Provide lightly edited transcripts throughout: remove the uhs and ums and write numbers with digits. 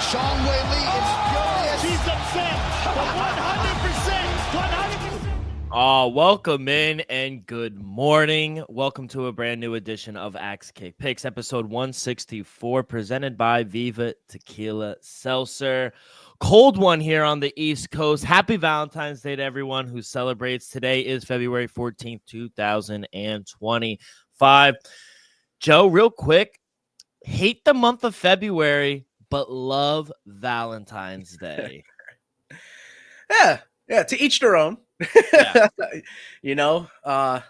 Sean Whaley is furious. He's upset. 100%. Welcome in and good morning. Welcome to a brand new edition of Axe Kick Picks, episode 164, presented by Viva Tequila Seltzer. Cold one here on the East Coast. Happy Valentine's Day to everyone who celebrates. Today is February 14th, 2025. Joe, real quick, hate the month of February, but love Valentine's Day. Yeah, to each their own. Yeah. I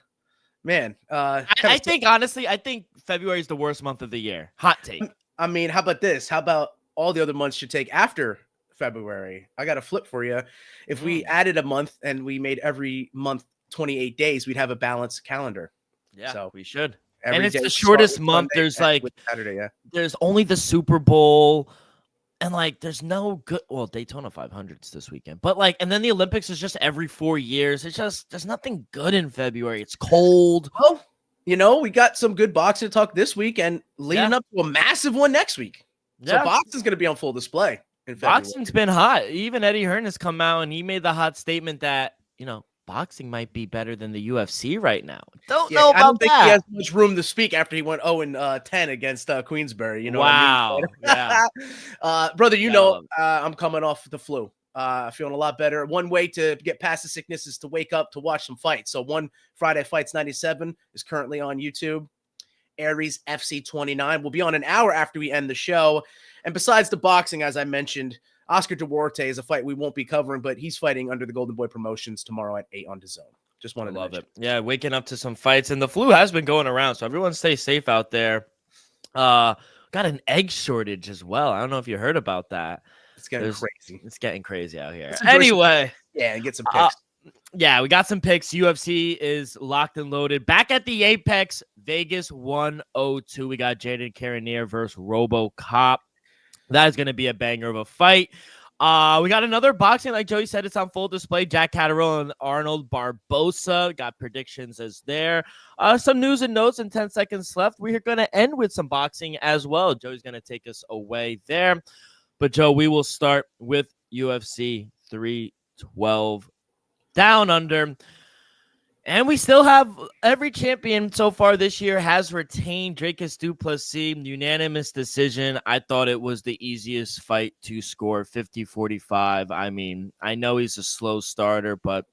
think honestly, I think February is the worst month of the year. Hot take. I mean, how about this? How about all the other months should take after February? I got a flip for you. If we added a month and we made every month 28 days, we'd have a balanced calendar. Yeah, so we should. And it's the shortest month. Sunday, there's like Saturday, yeah. There's only the Super Bowl, and like there's no good. Well, Daytona 500s this weekend, but like, and then the Olympics is just every 4 years. It's just there's nothing good in February. It's cold. Well, we got some good boxing talk this week and leading up to a massive one next week. So boxing's going to be on full display in February. Boxing's been hot. Even Eddie Hearn has come out and he made the hot statement that boxing might be better than the UFC right now. Don't know about I don't think that. he has much room to speak after he went 0-10 against Queensberry. You know wow. what I mean? Yeah. Brother, I'm coming off the flu. Feeling a lot better. One way to get past the sickness is to wake up to watch some fights. So One Friday Fights 97 is currently on YouTube. Aries FC 29 will be on an hour after we end the show. And besides the boxing, as I mentioned, Oscar Duarte is a fight we won't be covering, but he's fighting under the Golden Boy Promotions tomorrow at 8 on DAZN. Just wanted to love mention. it. Yeah, waking up to some fights, and the flu has been going around, so everyone stay safe out there. Got an egg shortage as well. I don't know if you heard about that. It's getting crazy. It's getting crazy out here. Let's Anyway. And get some picks. Yeah, we got some picks. UFC is locked and loaded. Back at the Apex, Vegas 102. We got Jaden Cannonier versus RoboCop. That is going to be a banger of a fight. We got another boxing, like Joey said, it's on full display. Jack Catterall and Arnold Barbosa. Got predictions as there. Some news and notes in 10 seconds left. We're going to end with some boxing as well. Joey's going to take us away there. But, Joe, we will start with UFC 312 Down Under. And we still have every champion so far this year has retained. Dricus du Plessis, unanimous decision. I thought it was the easiest fight to score, 50-45. I mean, I know he's a slow starter, but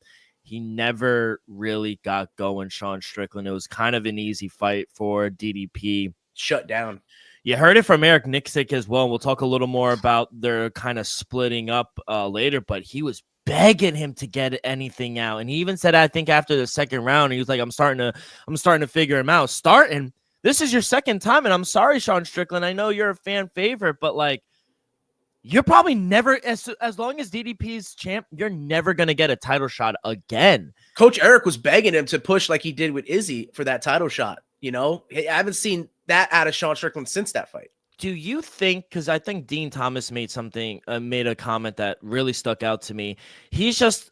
he never really got going, Sean Strickland. It was kind of an easy fight for DDP. Shut down. You heard it from Eric Nicksick as well. We'll talk a little more about their kind of splitting up later, but he was begging him to get anything out. And he even said, I think after the second round, he was like, I'm starting to figure him out. This is your second time. And I'm sorry, Sean Strickland. I know you're a fan favorite, but like, you're probably never, as long as DDP's champ, you're never going to get a title shot again. Coach Eric was begging him to push like he did with Izzy for that title shot. I haven't seen that out of Sean Strickland since that fight. Do you think, because I think Dean Thomas made a comment that really stuck out to me. He's just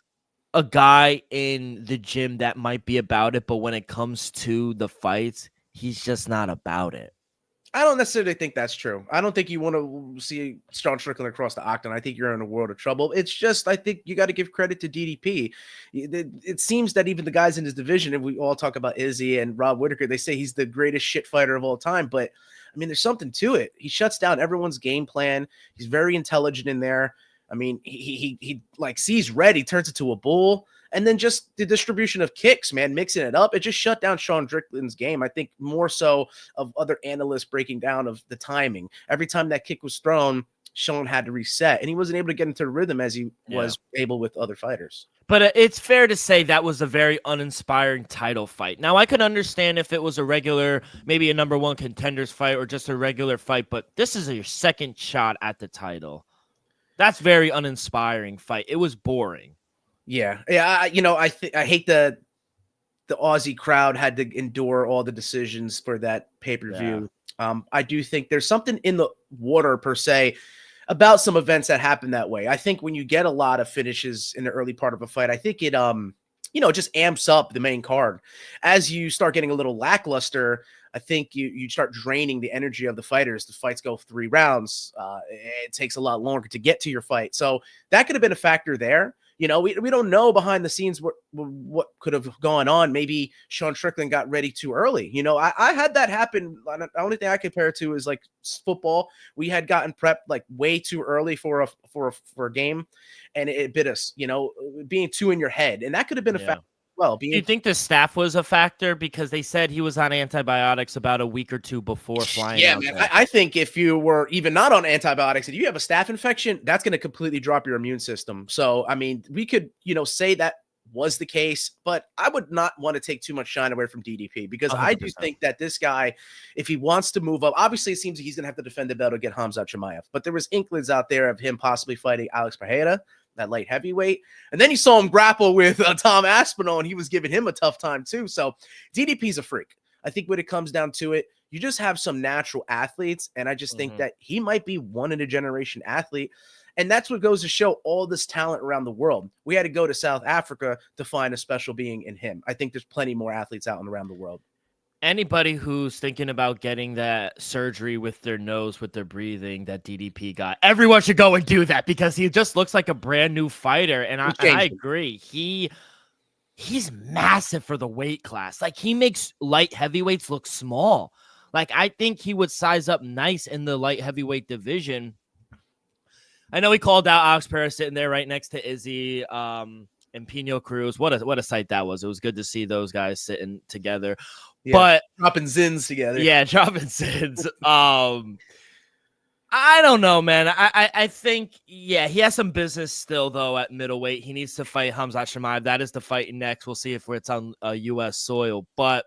a guy in the gym that might be about it, but when it comes to the fights, he's just not about it. I don't necessarily think that's true. I don't think you want to see Sean Strickland across the octagon. I think you're in a world of trouble. It's just, I think you got to give credit to DDP. It seems that even the guys in his division, and we all talk about Izzy and Rob Whittaker, they say he's the greatest shit fighter of all time. But I mean, there's something to it. He shuts down everyone's game plan. He's very intelligent in there. I mean, he like sees red, he turns it to a bull. And then just the distribution of kicks, man, mixing it up. It just shut down Sean Strickland's game. I think more so of other analysts breaking down of the timing. Every time that kick was thrown, Sean had to reset. And he wasn't able to get into the rhythm as he was able with other fighters. But it's fair to say that was a very uninspiring title fight. Now, I could understand if it was a regular, maybe a number one contenders fight or just a regular fight. But this is your second shot at the title. That's very uninspiring fight. It was boring. Yeah. I hate the Aussie crowd had to endure all the decisions for that pay-per-view. Yeah. I do think there's something in the water per se about some events that happen that way. I think when you get a lot of finishes in the early part of a fight, I think it just amps up the main card. As you start getting a little lackluster, I think you start draining the energy of the fighters. The fights go 3 rounds. It takes a lot longer to get to your fight. So that could have been a factor there. You know, we don't know behind the scenes what could have gone on. Maybe Sean Strickland got ready too early. You know, I had that happen. The only thing I compare it to is like football. We had gotten prepped like way too early for a game, and it bit us. You know, being too in your head, and that could have been a factor. Well, do you think the staff was a factor because they said he was on antibiotics about a week or 2 before flying? Yeah, man. I think if you were even not on antibiotics and you have a staph infection, that's going to completely drop your immune system. So, I mean, we could, say that was the case, but I would not want to take too much shine away from DDP because 100%. I do think that this guy, if he wants to move up, obviously it seems he's going to have to defend the belt against Khamzat Chimaev, but there was inklings out there of him possibly fighting Alex Pereira, that light heavyweight. And then you saw him grapple with Tom Aspinall, and he was giving him a tough time too. So DDP's a freak. I think when it comes down to it, you just have some natural athletes. And I just think that he might be one in a generation athlete. And that's what goes to show all this talent around the world. We had to go to South Africa to find a special being in him. I think there's plenty more athletes out and around the world. Anybody who's thinking about getting that surgery with their nose, with their breathing that DDP got, everyone should go and do that because he just looks like a brand new fighter. And I agree. He's massive for the weight class. Like, he makes light heavyweights look small. Like, I think he would size up nice in the light heavyweight division. I know he called out Alex Pereira sitting there right next to Izzy and Pino Cruz. What a sight that was. It was good to see those guys sitting together. Yeah, but dropping zins together. Yeah, dropping zins. I don't know, man. I think, he has some business still, though, at middleweight. He needs to fight Khamzat Chimaev. That is the fight next. We'll see if it's on U.S. soil. But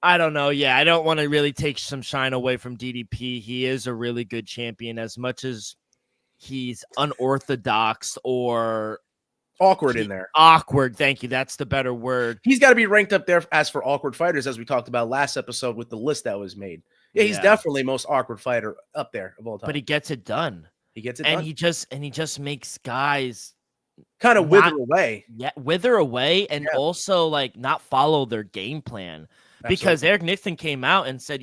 I don't know. Yeah, I don't want to really take some shine away from DDP. He is a really good champion, as much as he's unorthodox or awkward in there. Awkward. Thank you. That's the better word. He's got to be ranked up there as for awkward fighters, as we talked about last episode with the list that was made. Yeah, he's definitely most awkward fighter up there of all time. But he gets it done. He gets it done. And he just makes guys kind of wither away. Yeah, wither away and also like not follow their game plan. Absolutely. Because Eric Nixon came out and said,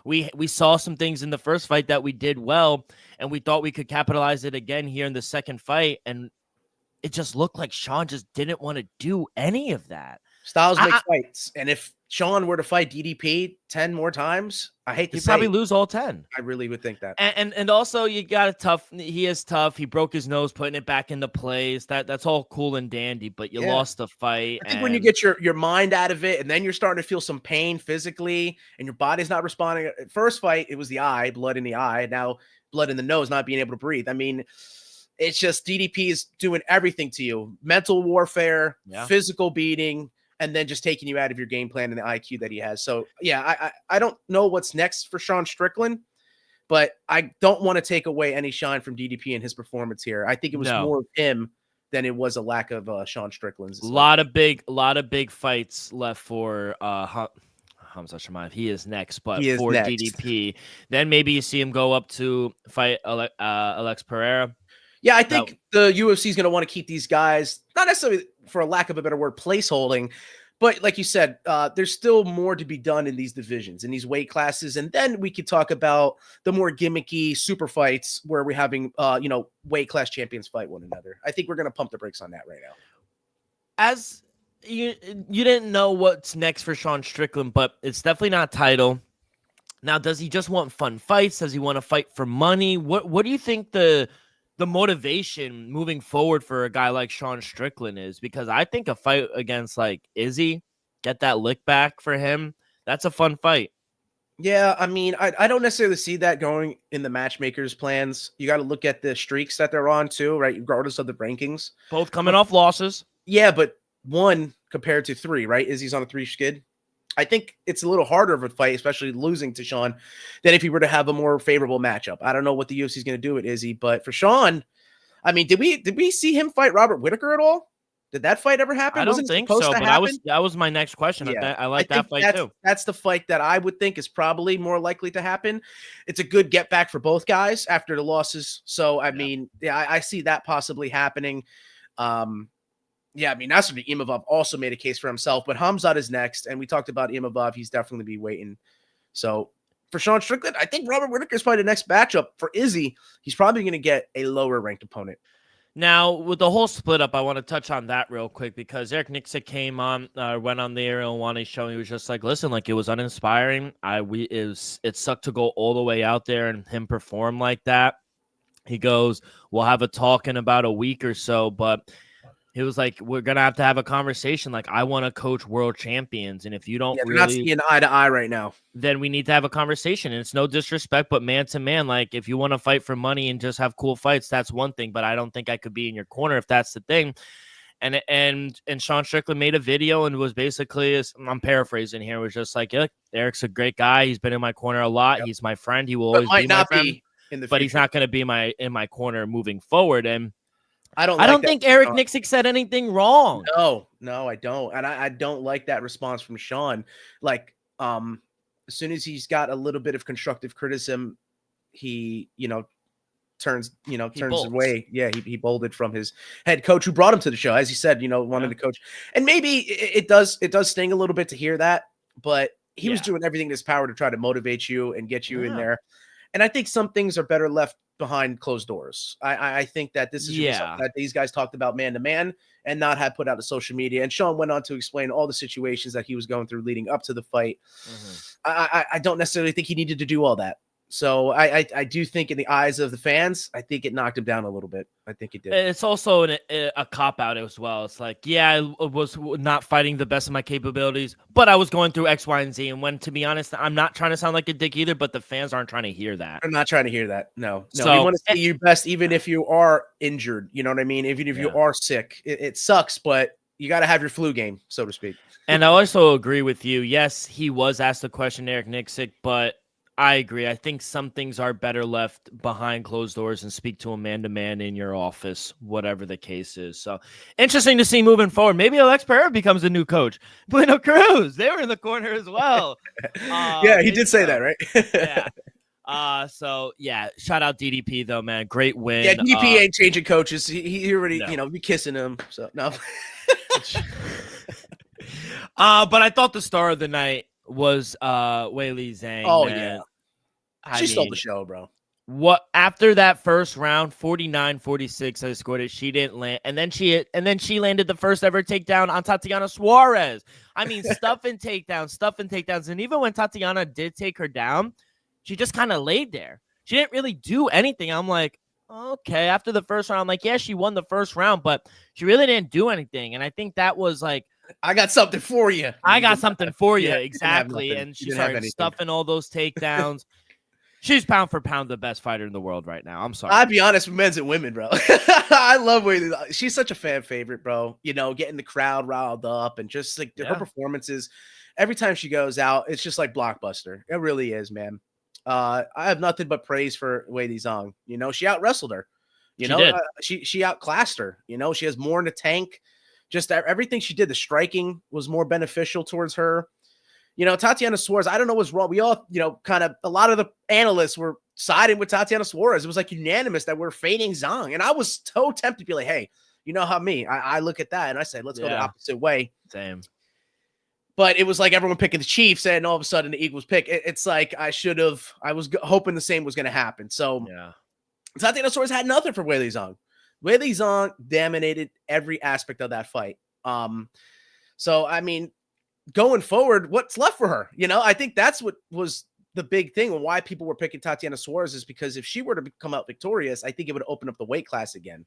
we saw some things in the first fight that we did well, and we thought we could capitalize it again here in the second fight. And it just looked like Sean just didn't want to do any of that. Styles make fights. And if Sean were to fight DDP 10 more times, I hate to say, he'd probably lose all 10. I really would think that. And also you got a tough. He is tough. He broke his nose, putting it back into place. That's all cool and dandy, but you lost the fight. I think when you get your mind out of it, and then you're starting to feel some pain physically, and your body's not responding. First fight, it was the eye, blood in the eye. Now blood in the nose, not being able to breathe. I mean, it's just DDP is doing everything to you: mental warfare, physical beating, and then just taking you out of your game plan and the IQ that he has. So, I don't know what's next for Sean Strickland, but I don't want to take away any shine from DDP and his performance here. I think it was more of him than it was a lack of Sean Strickland's. A lot of big fights left for Khamzat Chimaev. He is next, but for next. DDP, then maybe you see him go up to fight Alex Pereira. Yeah, I think the UFC is going to want to keep these guys, not necessarily for a lack of a better word, placeholding, but like you said, there's still more to be done in these divisions, in these weight classes. And then we could talk about the more gimmicky super fights where we're having, weight class champions fight one another. I think we're going to pump the brakes on that right now. As you didn't know what's next for Sean Strickland, but it's definitely not title. Now, does he just want fun fights? Does he want to fight for money? What do you think the motivation moving forward for a guy like Sean Strickland is? Because I think a fight against like Izzy, get that lick back for him, that's a fun fight. Yeah, I mean, I don't necessarily see that going in the matchmakers' plans. You got to look at the streaks that they're on too, right? Regardless of the rankings. Both coming off losses. Yeah, but one compared to 3, right? Izzy's on a 3 skid. I think it's a little harder of a fight, especially losing to Sean, than if he were to have a more favorable matchup. I don't know what the UFC is going to do with Izzy, but for Sean, I mean, did we see him fight Robert Whittaker at all? Did that fight ever happen? I don't think so, but that was my next question. Yeah. I like that fight too. That's the fight that I would think is probably more likely to happen. It's a good get back for both guys after the losses. So, I mean, I see that possibly happening. Yeah, I mean, Nasser Imavov also made a case for himself, but Hamzat is next, and we talked about Imavov. He's definitely be waiting. So for Sean Strickland, I think Robert Whitaker is probably the next matchup. For Izzy, he's probably going to get a lower ranked opponent. Now, with the whole split up, I want to touch on that real quick because Eric Nicksick came on, went on the Ariel Wani show, and he was just like, listen, like, it was uninspiring. It sucked to go all the way out there and him perform like that. He goes, we'll have a talk in about a week or so, but he was like, we're going to have a conversation. Like, I want to coach world champions. And if you don't they're not seeing eye to eye right now, then we need to have a conversation. And it's no disrespect, but man to man, like, if you want to fight for money and just have cool fights, that's one thing. But I don't think I could be in your corner if that's the thing. And Sean Strickland made a video and was basically, I'm paraphrasing here, was just like, yeah, Eric's a great guy. He's been in my corner a lot. Yep. He's my friend. He will always be my friend. But he's not going to be in my corner moving forward. And I don't think Eric Nicksick said anything wrong. No, I don't. And I don't like that response from Sean. Like, as soon as he's got a little bit of constructive criticism, he, turns away. Yeah, he bolted from his head coach who brought him to the show, as he said, wanted to coach. And maybe it does sting a little bit to hear that, but he was doing everything in his power to try to motivate you and get you in there. And I think some things are better left behind closed doors. I think that this is something that these guys talked about man to man and not have put out to social media. And Sean went on to explain all the situations that he was going through leading up to the fight. I don't necessarily think he needed to do all that. So I do think in the eyes of the fans, I think it knocked him down a little bit. I think it did. It's also a cop-out as well. It's like, I was not fighting the best of my capabilities, but I was going through X, Y, and Z. And when, to be honest, I'm not trying to sound like a dick either, but the fans aren't trying to hear that. I'm not trying to hear that. No. So, we want to see your best, even if you are injured. You know what I mean? Even if you are sick, it sucks, but you got to have your flu game, so to speak. And I also agree with you. Yes, he was asked the question, Eric Nicksick, but I agree. I think some things are better left behind closed doors and speak to a man-to-man in your office, whatever the case is. So interesting to see moving forward. Maybe Alex Pereira becomes a new coach. Bueno Cruz, they were in the corner as well. He did say that, right? Shout out DDP though, man. Great win. Yeah, DDP ain't changing coaches. He already, be kissing him. So no. But I thought the star of the night was Weili Zhang. Oh, man. She stole the show, bro. What after that first round, 49-46, I scored it. She didn't land, and then she landed the first ever takedown on Tatiana Suarez. I mean, stuff and takedowns. And even when Tatiana did take her down, she just kind of laid there. She didn't really do anything. I'm like, okay. After the first round, I'm like, yeah, she won the first round, but she really didn't do anything. And I think that was like, I got something for you. Exactly. And she started stuffing all those takedowns. She's pound for pound the best fighter in the world right now. I'm sorry. I'll be honest with men's and women, bro. I love Weili. She's such a fan favorite, bro. Getting the crowd riled up and just like her performances. Every time she goes out, it's just like blockbuster. It really is, man. I have nothing but praise for Weili Zhang. She out wrestled her. She outclassed her. She has more in the tank. Just everything she did, the striking was more beneficial towards her. Tatiana Suarez, I don't know what's wrong. We all, kind of a lot of the analysts were siding with Tatiana Suarez. It was like unanimous that we're fading Zhang. And I was so tempted to be like, hey, you know how I look at that and I said, let's go the opposite way. Same. But it was like everyone picking the Chiefs and all of a sudden the Eagles pick. It's like I was hoping the same was going to happen. So Tatiana Suarez had nothing for Weili Zhang. Weili Zhang dominated every aspect of that fight. So, I mean, going forward, what's left for her? I think that's what was the big thing and why people were picking Tatiana Suarez is because if she were to come out victorious, I think it would open up the weight class again.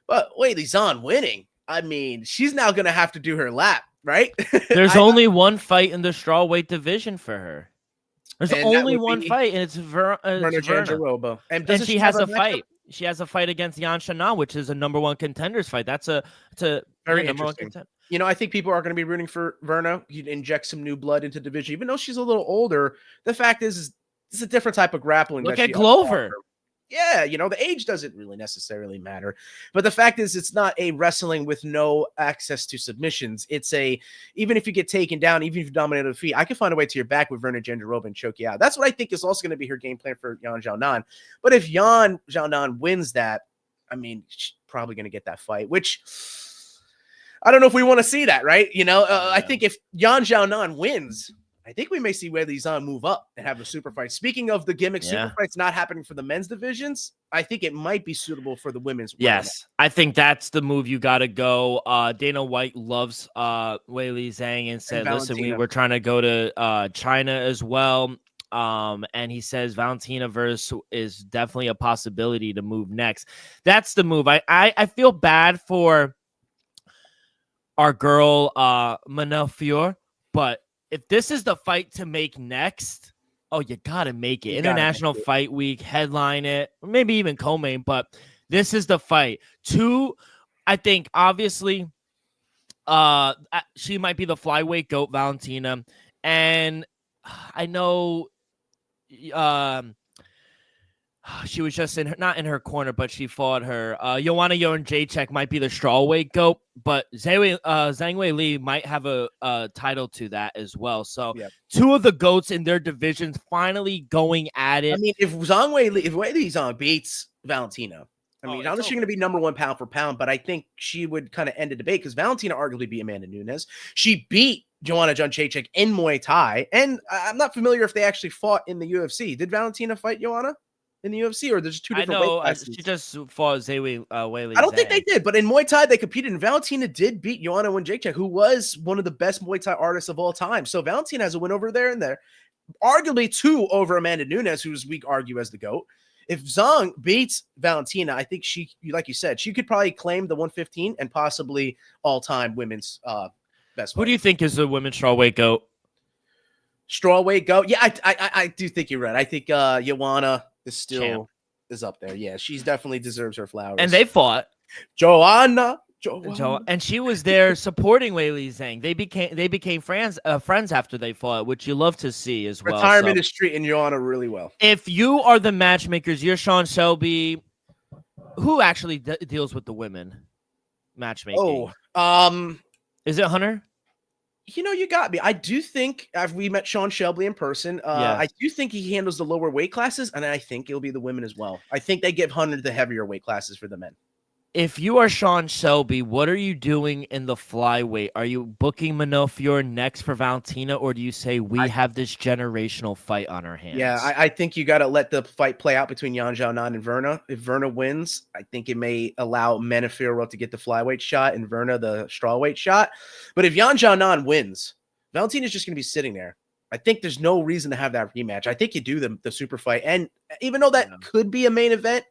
But Weili Zhang winning, I mean, she's now going to have to do her lap, right? There's only one fight in the strawweight division for her. There's only one fight, and it's Virna Jandiroba. And she has a fight. She has a fight against Yan Xiaonan, which is a number one contenders fight. It's a very interesting. I think people are going to be rooting for Virna. You'd inject some new blood into the division, even though she's a little older. The fact is it's a different type of grappling. Look at Glover. Yeah, the age doesn't really necessarily matter. But the fact is it's not a wrestling with no access to submissions. It's even if you get taken down, even if you dominate the feet, I can find a way to your back with Virna Jandiroba and choke you out. That's what I think is also going to be her game plan for Yan Xiaonan. But if Yan Xiaonan wins that, I mean, she's probably going to get that fight, which I don't know if we want to see that, right? I think if Yan Xiaonan wins, I think we may see Weili Zhang move up and have a super fight. Speaking of the gimmick super fights not happening for the men's divisions, I think it might be suitable for the women's. Yes, I think that's the move you got to go. Dana White loves Weili Zhang and said, listen, we're trying to go to China as well. And he says Valentina verse is definitely a possibility to move next. That's the move. I feel bad for our girl Manel Fior, but if this is the fight to make next, you gotta make it. International Fight Week, headline it, or maybe even co-main, but this is the fight. I think obviously she might be the flyweight GOAT, Valentina, and I know she was just not in her corner, but she fought her. Joanna Jędrzejczyk might be the strawweight GOAT, but Zhang Weili might have a title to that as well. So two of the GOATs in their divisions finally going at it. I mean, if Weili Zhang beats Valentina, I mean, not that she's going to be number one pound for pound, but I think she would kind of end the debate because Valentina arguably beat Amanda Nunes. She beat Joanna Jędrzejczyk in Muay Thai, and I'm not familiar if they actually fought in the UFC. Did Valentina fight Joanna in the UFC, or there's two different weight classes? She just fought Weili. I don't think they did, but in Muay Thai they competed, and Valentina did beat Joanna Jędrzejczyk, who was one of the best Muay Thai artists of all time. So Valentina has a win over there and there, arguably two over Amanda Nunes, who's we argue as the GOAT. If Zhang beats Valentina, I think she, like you said, she could probably claim the 115 and possibly all-time women's best. Who do you think is the women's strawweight GOAT? Strawweight GOAT? Yeah, I do think you're right. I think Joanna is still up there. Yeah, she's definitely deserves her flowers. And they fought Joanna, and she was there supporting Weili Zhang. They became friends after they fought, which you love to see as well. Retirement is treating Joanna really well. If you are the matchmakers, you're Sean Shelby. Who actually deals with the women matchmaking? Is it Hunter? You got me. I do think we met Sean Shelby in person. I do think he handles the lower weight classes, and I think it'll be the women as well. I think they give Hunter the heavier weight classes for the men. If you are Sean Shelby, what are you doing in the flyweight? Are you booking Manel Fior next for Valentina, or do you say we have this generational fight on our hands? Yeah, I think you got to let the fight play out between Yan Xiaonan and Verna. If Verna wins, I think it may allow Manel Fior to get the flyweight shot and Verna the strawweight shot. But if Yan Xiaonan wins, Valentina's just going to be sitting there. I think there's no reason to have that rematch. I think you do the super fight. And even though that could be a main event,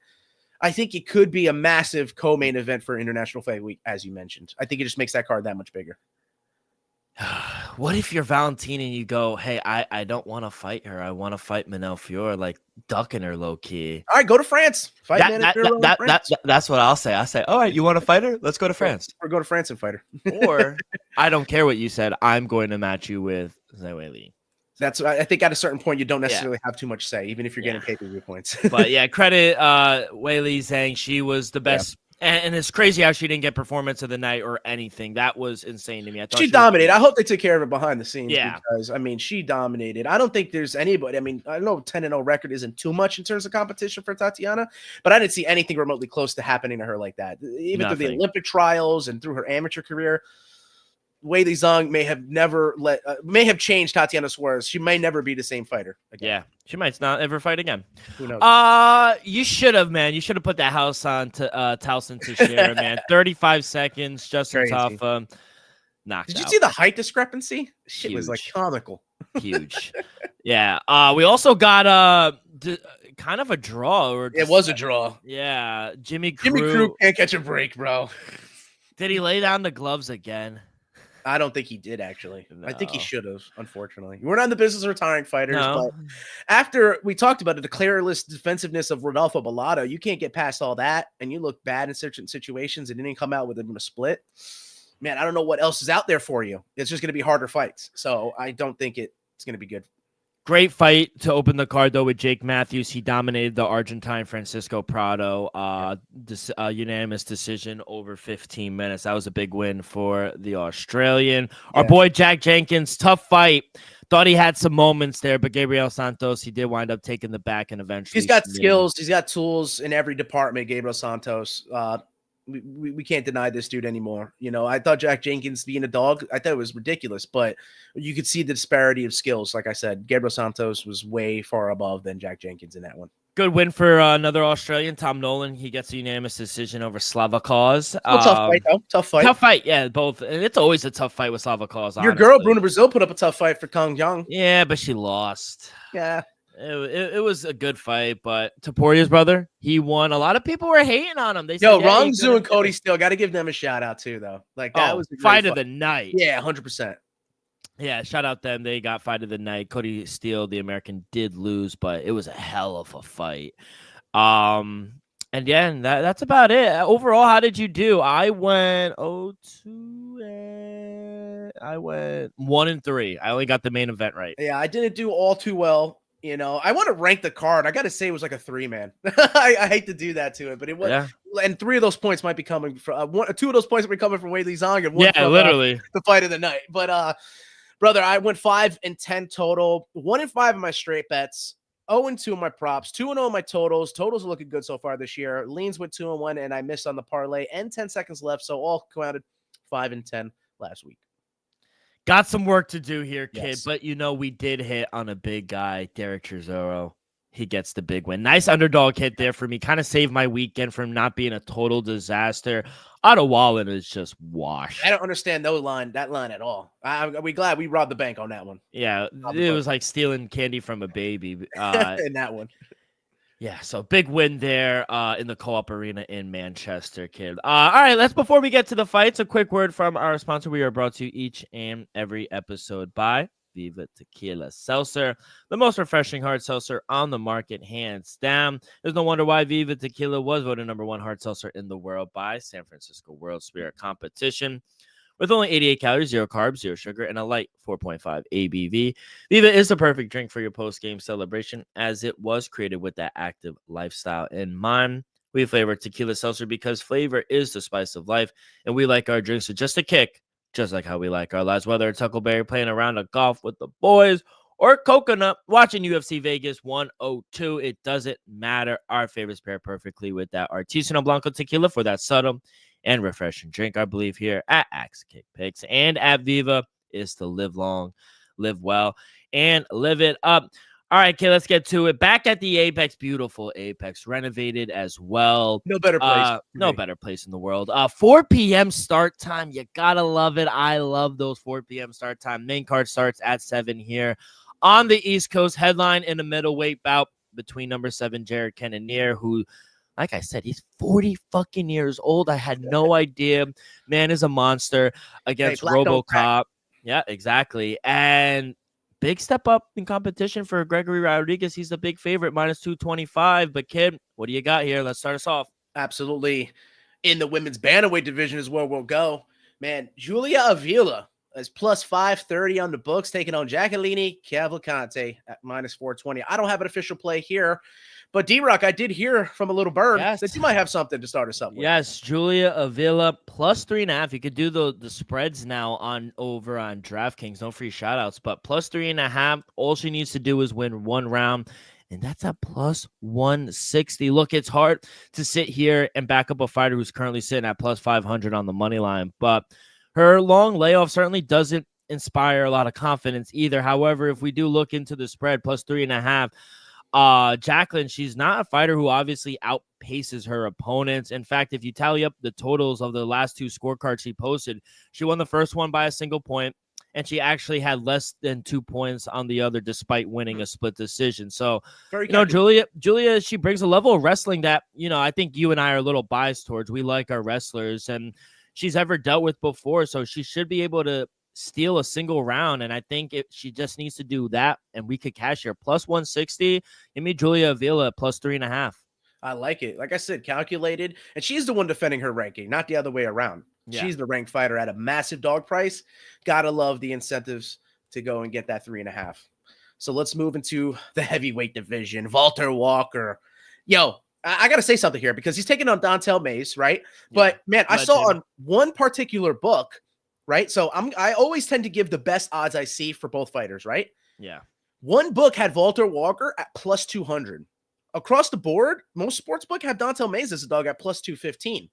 I think it could be a massive co-main event for International Fight Week, as you mentioned. I think it just makes that card that much bigger. What if you're Valentina and you go, hey, I don't want to fight her. I want to fight Manel Fior, like ducking her low key. All right, go to France. Fight that's what I'll say. I say, all right, you want to fight her? Let's go to France. Or go to France and fight her. Or I don't care what you said. I'm going to match you with Zhang Weili. I think at a certain point you don't necessarily have too much say, even if you're getting pay-per-view points. But yeah, credit Weili Zhang. She was the best. And it's crazy how she didn't get performance of the night or anything. That was insane to me. I thought she dominated. I hope they took care of it behind the scenes. Yeah. Because, I mean, she dominated. I don't think there's anybody. I mean, I know 10-0 record isn't too much in terms of competition for Tatiana, but I didn't see anything remotely close to happening to her like that. Even through the Olympic trials and through her amateur career, Weili Zhang may have changed Tatiana Suarez. She may never be the same fighter again. Yeah, she might not ever fight again. Who knows? You should have, man. You should have put that house on to Towson Teixeira, man. 35 seconds, Justin Tafa knocked Did out. you see the height discrepancy? Shit was like comical. Huge. Yeah. We also got kind of a draw. It was a draw. Yeah. Jimmy Crute can't catch a break, bro. Did he lay down the gloves again? I don't think he did, actually. No. I think he should have, unfortunately. We're not in the business of retiring fighters, but after we talked about the declareless defensiveness of Rodolfo Bellato, you can't get past all that, and you look bad in certain situations and didn't come out with even a split. Man, I don't know what else is out there for you. It's just going to be harder fights. So I don't think it's going to be good. Great fight to open the card, though, with Jake Matthews. He dominated the Argentine Francisco Prado. Unanimous decision over 15 minutes. That was a big win for the Australian. Our boy Jack Jenkins, tough fight. Thought he had some moments there, but Gabriel Santos, he did wind up taking the back and eventually. He's got skills. He's got tools in every department, Gabriel Santos. we can't deny this dude anymore. You know, I thought Jack Jenkins being a dog, I thought it was ridiculous, but you could see the disparity of skills. Like I said, Gabriel Santos was way far above than Jack Jenkins in that one. Good win for another Australian, Tom Nolan. He gets a unanimous decision over Slavakos. Tough fight, though. Tough fight. Tough fight, yeah, both. And it's always a tough fight with Slavakos. Your girl, Bruna Brazil, put up a tough fight for Kong Young. Yeah, but she lost. Yeah. It was a good fight, but Toporia's brother, he won. A lot of people were hating on him. They said, Rong Zhu and Cody Steele, got to give them a shout out too, though. Like that was the fight of the night. Yeah, 100%. Yeah, shout out them. They got fight of the night. Cody Steele, the American, did lose, but it was a hell of a fight. And yeah, that's about it. Overall, how did you do? I went 0-2 and I went 1-3. I only got the main event right. Yeah, I didn't do all too well. You know, I want to rank the card. I got to say it was like a 3, man. I hate to do that to it, but it was. Yeah. And 3 of those points might be coming from 2 of those points might be coming from Weili Zhang and 1 from literally the fight of the night. But brother, I went 5-10 total. 1-5 in my straight bets. 0-2 in my props. 2-0 in my totals. Totals are looking good so far this year. Leans went 2-1, and I missed on the parlay. And 10 seconds left, so all counted 5-10 last week. Got some work to do here, kid, yes. But we did hit on a big guy, Derek Chisora. He gets the big win. Nice underdog hit there for me. Kind of saved my weekend from not being a total disaster. Otto Wallen is just washed. I don't understand that line at all. We glad we robbed the bank on that one. Yeah, it was like stealing candy from a baby. In that one. Yeah, so big win there in the Co-op Arena in Manchester, kid. All right, before we get to the fights, a quick word from our sponsor. We are brought to you each and every episode by Viva Tequila Seltzer, the most refreshing hard seltzer on the market, hands down. There's no wonder why Viva Tequila was voted #1 hard seltzer in the world by San Francisco World Spirit Competition. With only 88 calories, 0 carbs, 0 sugar, and a light 4.5 ABV, Viva is the perfect drink for your post-game celebration, as it was created with that active lifestyle in mind. We flavor tequila seltzer because flavor is the spice of life, and we like our drinks with just a kick, just like how we like our lives. Whether it's Huckleberry playing a round of golf with the boys or coconut watching UFC Vegas 102, it doesn't matter. Our favorites pair perfectly with that Artisanal Blanco tequila for that subtle and refreshing drink. I believe here at Axe Kick Picks and at Viva is to live long, live well, and live it up. All right, kid, let's get to it. Back at the Apex, beautiful Apex, renovated as well. No better place. Better place in the world. 4 p.m. start time. You gotta love it. I love those 4 p.m. start time. Main card starts at 7 here on the East Coast. Headline in a middleweight bout between number 7 Jared Cannonier, who, like I said, he's 40 fucking years old. I had no idea. Man is a monster against RoboCop. Yeah, exactly. And big step up in competition for Gregory Rodriguez. He's the big favorite, -225. But, kid, what do you got here? Let's start us off. Absolutely. In the women's bantamweight division is where we'll go. Man, Julia Avila is +530 on the books, taking on Jacqueline Cavalcante at -420. I don't have an official play here, but D-Rock, I did hear from a little bird that you might have something to start us up with. Yes, Julia Avila +3.5. You could do the spreads now over on DraftKings. No free shoutouts, but +3.5. All she needs to do is win 1 round, and that's at +160. Look, it's hard to sit here and back up a fighter who's currently sitting at +500 on the money line, but her long layoff certainly doesn't inspire a lot of confidence either. However, if we do look into the spread, +3.5, Jacqueline, she's not a fighter who obviously outpaces her opponents. In fact, if you tally up the totals of the last 2 scorecards she posted, she won the first one by a single point, and she actually had less than 2 points on the other, despite winning a split decision. So, Julia, she brings a level of wrestling that, I think you and I are a little biased towards. We like our wrestlers, and she's ever dealt with before, so she should be able to steal a single round, and I think she just needs to do that, and we could cash here. +160. Give me Julia Avila +3.5. I like it. Like I said, calculated, and she's the one defending her ranking, not the other way around. Yeah. She's the ranked fighter at a massive dog price. Gotta love the incentives to go and get that 3.5. So let's move into the heavyweight division. Walter Walker. Yo, I got to say something here because he's taking on Dontel Mays, right? Yeah. But, man, I saw on one particular book, right? So I always tend to give the best odds I see for both fighters, right? Yeah. One book had Walter Walker at +200. Across the board, most sports book have Dontel Mays as a dog at +215.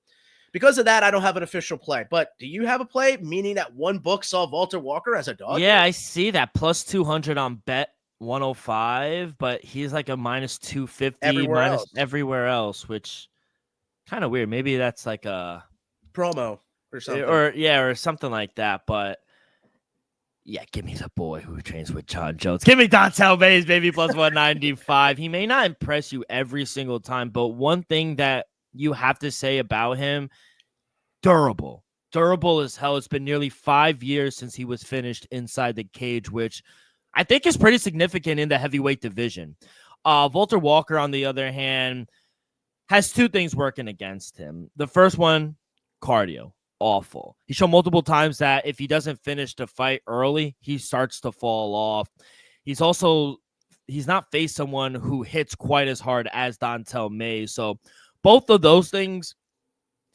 Because of that, I don't have an official play. But do you have a play? Meaning that one book saw Walter Walker as a dog? Yeah, I see that. Plus 200 on bet 105, but he's like a minus 250 Everywhere minus else. everywhere else, which kind of weird. Maybe that's like a Promo or something. or something like that. But yeah, give me the boy who trains with John Jones. Give me Dontel Mays, baby, plus 195. He may not impress you every single time, but one thing that you have to say about him, durable. Durable as hell. It's been nearly 5 years since he was finished inside the cage, which I think is pretty significant in the heavyweight division. Walter Walker, on the other hand, has two things working against him. The first one, cardio. Awful. He showed multiple times that if he doesn't finish the fight early, he starts to fall off. He's not faced someone who hits quite as hard as Dontel Mays. So both of those things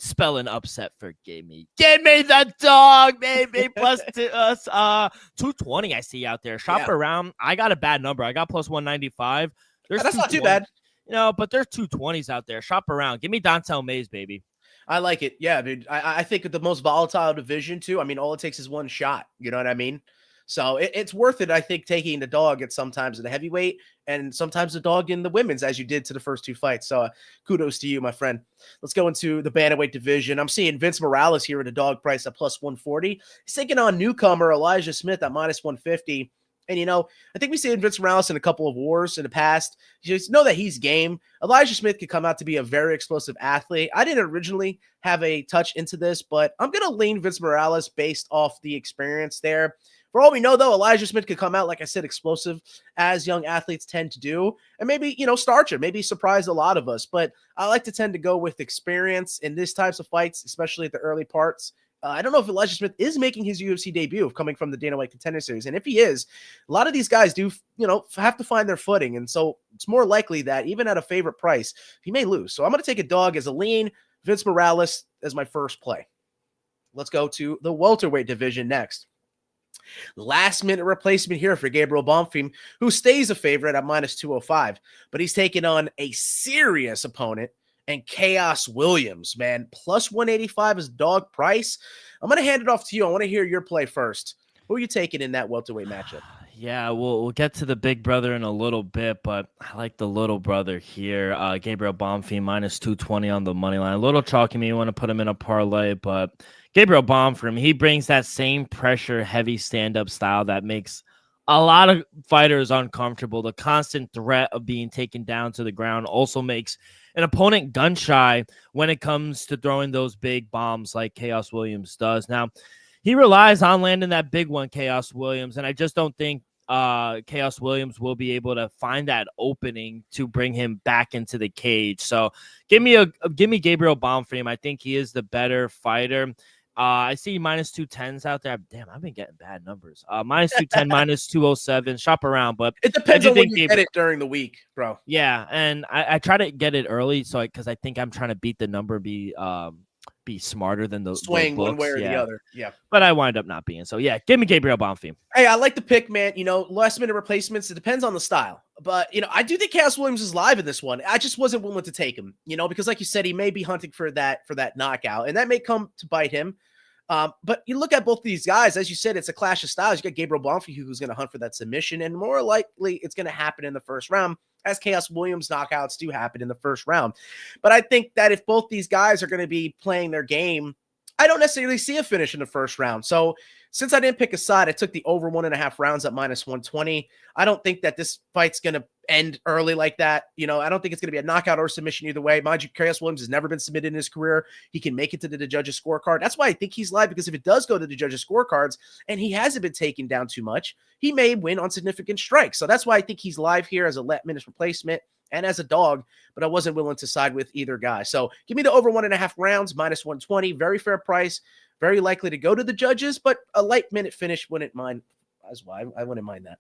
spell an upset for Gimme. Give me the dog, baby. Plus 220 I see out there. Shop around. I got a bad number. I got plus 195. That's not too bad. But there's 220s out there. Shop around. Give me Dontel Mays, baby. I like it. Yeah, dude. I think the most volatile division, too. I mean, all it takes is one shot. You know what I mean? So it's worth it, I think, taking the dog at sometimes in the heavyweight and sometimes the dog in the women's, as you did to the first two fights. So kudos to you, my friend. Let's go into the bantamweight division. I'm seeing Vince Morales here at a dog price at plus 140. He's taking on newcomer Elijah Smith at minus 150. And, I think we see Vince Morales in a couple of wars in the past. You just know that he's game. Elijah Smith could come out to be a very explosive athlete. I didn't originally have a touch into this, but I'm going to lean Vince Morales based off the experience there. For all we know, though, Elijah Smith could come out, like I said, explosive, as young athletes tend to do, and maybe, starch it, maybe surprise a lot of us. But I like to tend to go with experience in these types of fights, especially at the early parts. I don't know if Elijah Smith is making his UFC debut coming from the Dana White Contender Series. And if he is, a lot of these guys do, have to find their footing. And so it's more likely that even at a favorite price, he may lose. So I'm going to take a dog as a lean, Vince Morales as my first play. Let's go to the welterweight division next. Last minute replacement here for Gabriel Bonfim, who stays a favorite at minus 205, but he's taking on a serious opponent and Chaos Williams, man. Plus 185 is dog price. I'm going to hand it off to you. I want to hear your play first. Who are you taking in that welterweight matchup? Yeah, we'll get to the big brother in a little bit, but I like the little brother here. Gabriel Bonfim, minus 220 on the money line. A little chalky me. You want to put him in a parlay, but Gabriel Bonfim, he brings that same pressure, heavy stand-up style that makes a lot of fighters uncomfortable. The constant threat of being taken down to the ground also makes an opponent gun shy when it comes to throwing those big bombs like Chaos Williams does. Now, he relies on landing that big one, Chaos Williams, and I just don't think Chaos Williams will be able to find that opening to bring him back into the cage. So give me Gabriel Bonfim. I think he is the better fighter. I see minus 210s out there. Damn, I've been getting bad numbers. Minus 210, minus 207. Shop around, but it depends on when you get it during the week, bro. Yeah, and I try to get it early, so because I think I'm trying to beat the number, be smarter than the swing one way or the other. Yeah, but I wind up not being. So yeah, give me Gabriel Bonfim. Hey, I like the pick, man. Last minute replacements. It depends on the style, but I do think Chaos Williams is live in this one. I just wasn't willing to take him, because like you said, he may be hunting for that knockout, and that may come to bite him. But you look at both these guys, as you said, it's a clash of styles. You got Gabriel Bonfim, who's going to hunt for that submission, and more likely it's going to happen in the first round, as Chaos Williams knockouts do happen in the first round. But I think that if both these guys are going to be playing their game, I don't necessarily see a finish in the first round. So since I didn't pick a side, I took the over 1.5 rounds at minus 120. I don't think that this fight's going to end early like that. I don't think it's going to be a knockout or submission either way. Mind you, Chaos Williams has never been submitted in his career. He can make it to the judges' scorecard. That's why I think he's live, because if it does go to the judges' scorecards and he hasn't been taken down too much, he may win on significant strikes. So that's why I think he's live here as a minutes replacement and as a dog, but I wasn't willing to side with either guy. So give me the over 1.5 rounds, minus 120. Very fair price. Very likely to go to the judges, but a light minute finish wouldn't mind as well. I wouldn't mind that.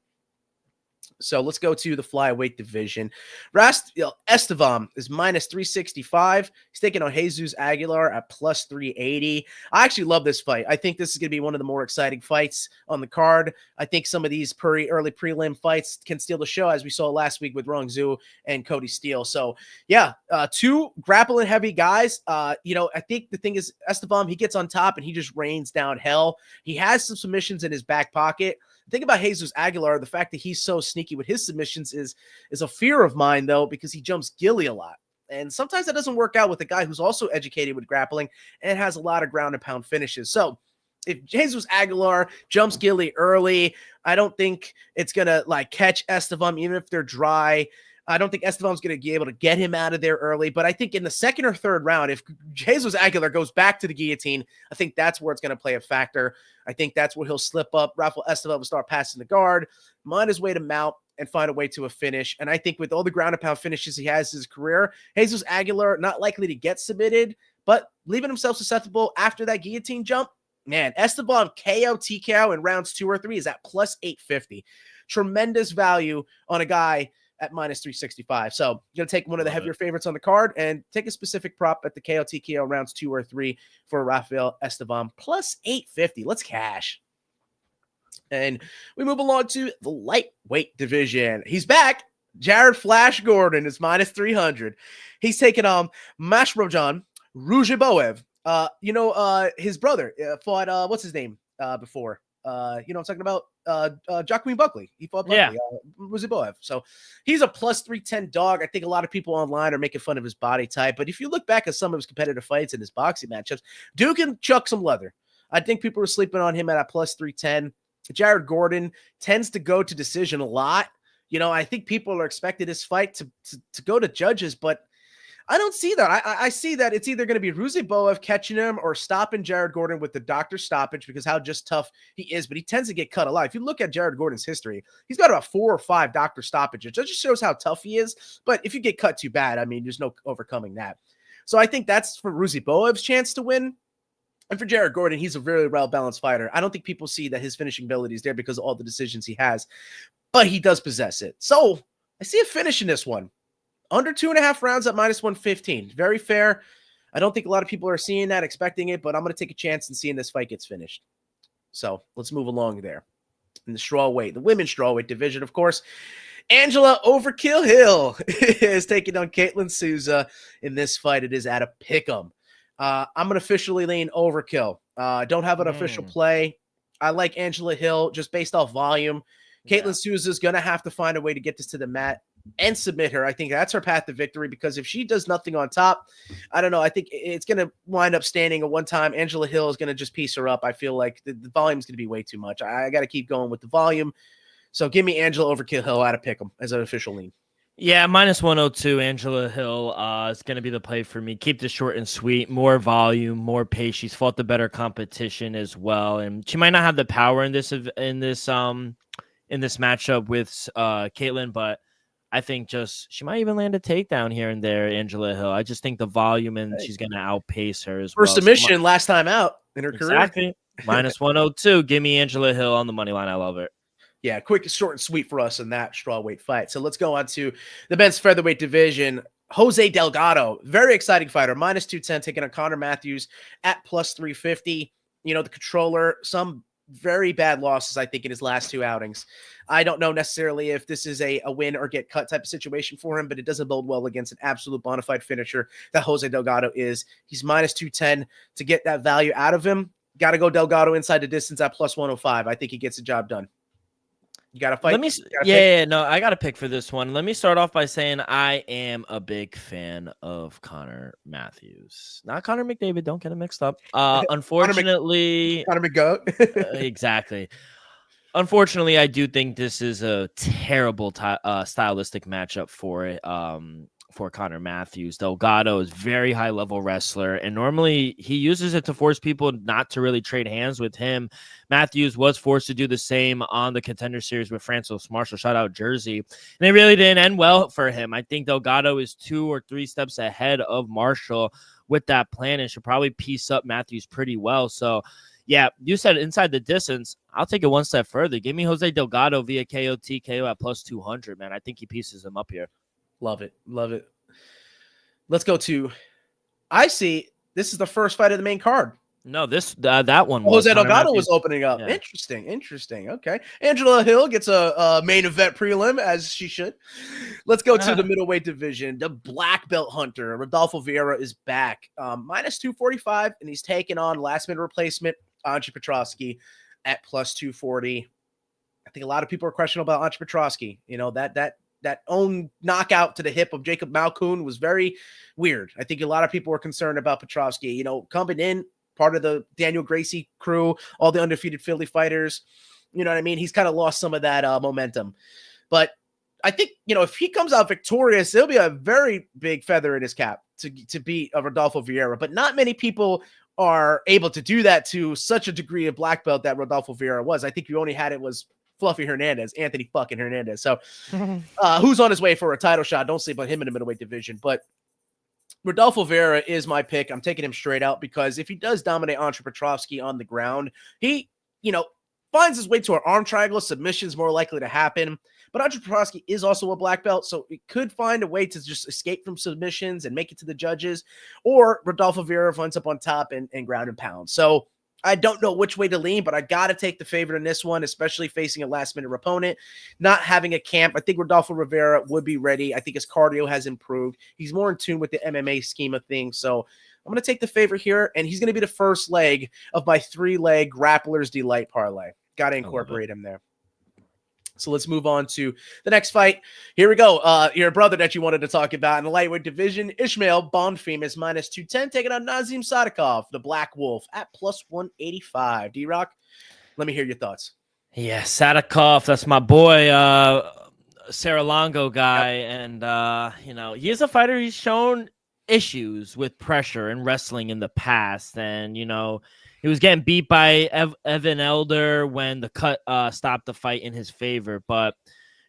So let's go to the flyweight division. Estevam is minus 365. He's taking on Jesus Aguilar at plus 380. I actually love this fight. I think this is going to be one of the more exciting fights on the card. I think some of these early prelim fights can steal the show, as we saw last week with Rong Zhu and Cody Steele. So yeah, two grappling heavy guys. I think the thing is Estevam, he gets on top and he just rains down hell. He has some submissions in his back pocket. The thing about Jesus Aguilar, the fact that he's so sneaky with his submissions is a fear of mine, though, because he jumps Gilly a lot. And sometimes that doesn't work out with a guy who's also educated with grappling and has a lot of ground and pound finishes. So if Jesus Aguilar jumps Gilly early, I don't think it's going to catch Estevam, even if they're dry. I don't think Estevam's going to be able to get him out of there early, but I think in the second or third round, if Jesus Aguilar goes back to the guillotine, I think that's where it's going to play a factor. I think that's where he'll slip up. Rafael Estevam will start passing the guard, mind his way to mount, and find a way to a finish. And I think with all the ground and pound finishes he has in his career, Jesus Aguilar not likely to get submitted, but leaving himself susceptible after that guillotine jump. Man, Estevam KO TKO in rounds 2 or 3 is at plus 850. Tremendous value on a guy at minus 365. So you're going to take one of the heavier favorites on the card and take a specific prop at the KO TKO rounds 2 or 3 for Rafael Estevam plus 850. Let's cash. And we move along to the lightweight division. He's back. Jared Flash Gordon is minus 300. He's taking on Mashrojan Ruziboev. His brother fought, what's his name before? I'm talking about Joaquin Buckley. He fought Buckley, Ruziboev. So he's a plus 310 dog. I think a lot of people online are making fun of his body type, but if you look back at some of his competitive fights and his boxing matchups, Duke can chuck some leather. I think people are sleeping on him at a plus 310. Jared Gordon tends to go to decision a lot. I think people are expecting this fight to go to judges, but I don't see that. I see that it's either going to be Ruziboev catching him or stopping Jared Gordon with the doctor stoppage because how just tough he is, but he tends to get cut a lot. If you look at Jared Gordon's history, he's got about 4 or 5 doctor stoppages. That just shows how tough he is. But if you get cut too bad, there's no overcoming that. So I think that's for Ruziboev's chance to win. And for Jared Gordon, he's a very well-balanced fighter. I don't think people see that his finishing ability is there because of all the decisions he has, but he does possess it. So I see a finish in this one. Under 2.5 rounds at minus 115. Very fair. I don't think a lot of people are seeing that, expecting it, but I'm going to take a chance and seeing this fight gets finished. So let's move along there. In the women's strawweight division, of course, Angela Overkill Hill is taking on Caitlin Souza in this fight. It is at a pick'em. I'm going to officially lean Overkill. Don't have an official play. I like Angela Hill just based off volume. Caitlin Souza is going to have to find a way to get this to the mat and submit her. I think that's her path to victory because if she does nothing on top, I don't know. I think it's going to wind up standing at one time. Angela Hill is going to just piece her up. I feel like the volume is going to be way too much. I got to keep going with the volume. So give me Angela Overkill Hill out of pick'em as an official lean. Yeah, minus 102, Angela Hill is going to be the play for me. Keep this short and sweet, more volume, more pace. She's fought the better competition as well, and she might not have the power in this matchup with Caitlin, but I think she might even land a takedown here and there, Angela Hill. I just think the volume and she's going to outpace her as well. First submission last time out in her career. Exactly. Minus 102. Give me Angela Hill on the money line. I love it. Yeah, quick, short, and sweet for us in that strawweight fight. So let's go on to the men's featherweight division. Jose Delgado, very exciting fighter, minus 210, taking on Connor Matthews at plus 350. The controller, some very bad losses, I think, in his last 2 outings. I don't know necessarily if this is a win or get cut type of situation for him, but it doesn't bode well against an absolute bona fide finisher that Jose Delgado is. He's minus 210 to get that value out of him. Got to go Delgado inside the distance at plus 105. I think he gets the job done. You got to fight. I got to pick for this one. Let me start off by saying I am a big fan of Connor Matthews, not Connor McDavid. Don't get it mixed up. Unfortunately, Connor McGoat. Exactly. Unfortunately, I do think this is a terrible stylistic matchup for Connor Matthews. Delgado is very high level wrestler, and normally he uses it to force people not to really trade hands with him. Matthews was forced to do the same on the Contender Series with Francis Marshall. Shout out Jersey. And it really didn't end well for him. I think Delgado is 2 or 3 steps ahead of Marshall with that plan and should probably piece up Matthews pretty well. So, yeah, you said inside the distance. I'll take it one step further. Give me Jose Delgado via KO TKO at plus 200, man. I think he pieces him up here. Love it. Love it. Let's go to, I see this is the first fight of the main card. No, that one. Jose Delgado was opening up. Yeah. Interesting. Okay. Angela Hill gets a main event prelim, as she should. Let's go to the middleweight division. The black belt hunter, Rodolfo Vieira, is back. Minus 245, and he's taking on last-minute replacement, Andre Petroski, at plus 240. I think a lot of people are questionable about Andre Petroski. You know, that own knockout to the hip of Jacob Malkoun was very weird. I think a lot of people were concerned about Petroski. You know, coming in, part of the Daniel Gracie crew, all the undefeated Philly fighters. You know what I mean? He's kind of lost some of that momentum. But I think, you know, if he comes out victorious, it'll be a very big feather in his cap to beat Rodolfo Vieira. But not many people are able to do that to such a degree of black belt that Rodolfo Vieira was. I think you only had it was Fluffy Hernandez, Anthony fucking Hernandez. So who's on his way for a title shot? Don't sleep on him in the middleweight division. But Rodolfo Vieira is my pick. I'm taking him straight out because if he does dominate Andre Petroski on the ground, he, you know, finds his way to an arm triangle. Submission's more likely to happen. But Andre Petroski is also a black belt, so it could find a way to just escape from submissions and make it to the judges. Or Rodolfo Vieira runs up on top and ground and pound. So I don't know which way to lean, but I got to take the favorite in this one, especially facing a last-minute opponent. Not having a camp, I think Rodolfo Rivera would be ready. I think his cardio has improved. He's more in tune with the MMA scheme of things. So I'm going to take the favorite here, and he's going to be the first leg of my 3-leg Grappler's Delight parlay. Got to incorporate him there. So let's move on to the next fight. Here we go. Your brother that you wanted to talk about in the lightweight division, Ishmael Bonfim is minus 210, taking on Nazim Sadikov, the Black Wolf, at plus 185. D-Rock, let me hear your thoughts. Yeah, Sadikov, that's my boy, Saralongo guy. Yep. And, you know, he is a fighter. He's shown issues with pressure and wrestling in the past. And, you know, he was getting beat by Evan Elder when the cut stopped the fight in his favor. But,